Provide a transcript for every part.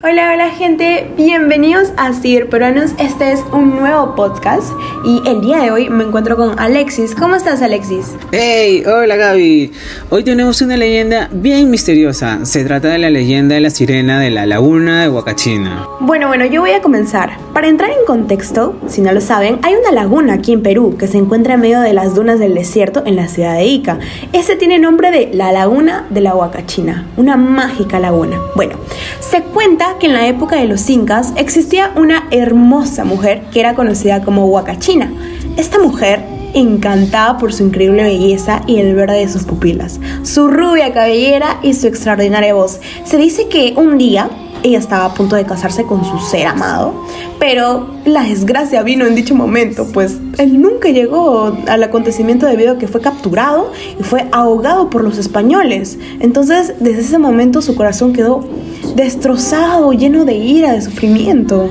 Hola, hola gente, bienvenidos a Ciberperuanos. Este es un nuevo podcast y el día de hoy me encuentro con Alexis. ¿Cómo estás, Alexis? ¡Hey! Hola, Gaby. Hoy tenemos una leyenda bien misteriosa. Se trata de la leyenda de la sirena de la laguna de Huacachina. Bueno, yo voy a comenzar. Para entrar en contexto, si no lo saben, hay una laguna aquí en Perú que se encuentra en medio de las dunas del desierto en la ciudad de Ica. Este tiene nombre de la laguna de la Huacachina, una mágica laguna. Bueno, se cuenta que en la época de los incas existía una hermosa mujer que era conocida como Huacachina. Esta mujer encantaba por su increíble belleza y el verde de sus pupilas, su rubia cabellera y su extraordinaria voz. Se dice que un día ella estaba a punto de casarse con su ser amado, pero la desgracia vino en dicho momento, pues él nunca llegó al acontecimiento debido a que fue capturado y fue ahogado por los españoles. Entonces, desde ese momento su corazón quedó destrozado, lleno de ira, de sufrimiento.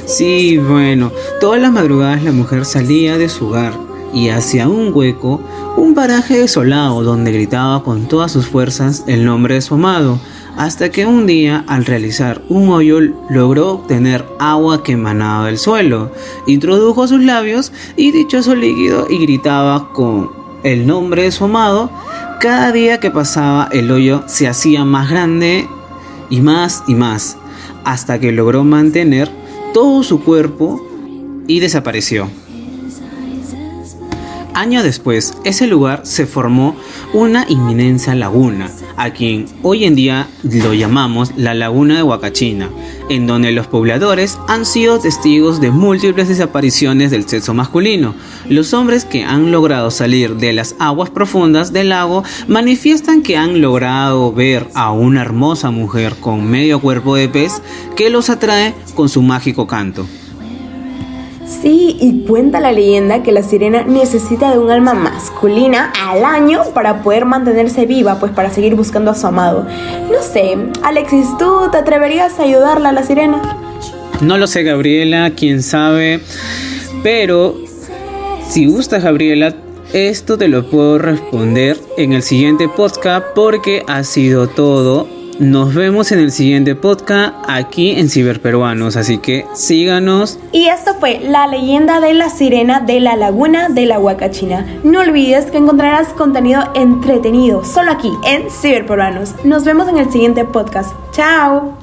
Sí, bueno, todas las madrugadas la mujer salía de su hogar y hacia un hueco, un paraje desolado donde gritaba con todas sus fuerzas el nombre de su amado, hasta que un día, al realizar un hoyo, logró obtener agua que emanaba del suelo. Introdujo sus labios y dichoso líquido y gritaba con el nombre de su amado. Cada día que pasaba, el hoyo se hacía más grande y más, hasta que logró mantener todo su cuerpo y desapareció. Años después, ese lugar se formó una inmensa laguna, a quien hoy en día lo llamamos la laguna de Huacachina, en donde los pobladores han sido testigos de múltiples desapariciones del sexo masculino. Los hombres que han logrado salir de las aguas profundas del lago manifiestan que han logrado ver a una hermosa mujer con medio cuerpo de pez que los atrae con su mágico canto. Sí, y cuenta la leyenda que la sirena necesita de un alma masculina al año para poder mantenerse viva, pues para seguir buscando a su amado. No sé, Alexis, ¿tú te atreverías a ayudarla a la sirena? No lo sé, Gabriela, quién sabe, pero si gustas, Gabriela, esto te lo puedo responder en el siguiente podcast porque ha sido todo. Nos vemos en el siguiente podcast aquí en Ciberperuanos, así que síganos. Y esto fue la leyenda de la sirena de la laguna de la Huacachina. No olvides que encontrarás contenido entretenido solo aquí en Ciberperuanos. Nos vemos en el siguiente podcast. ¡Chao!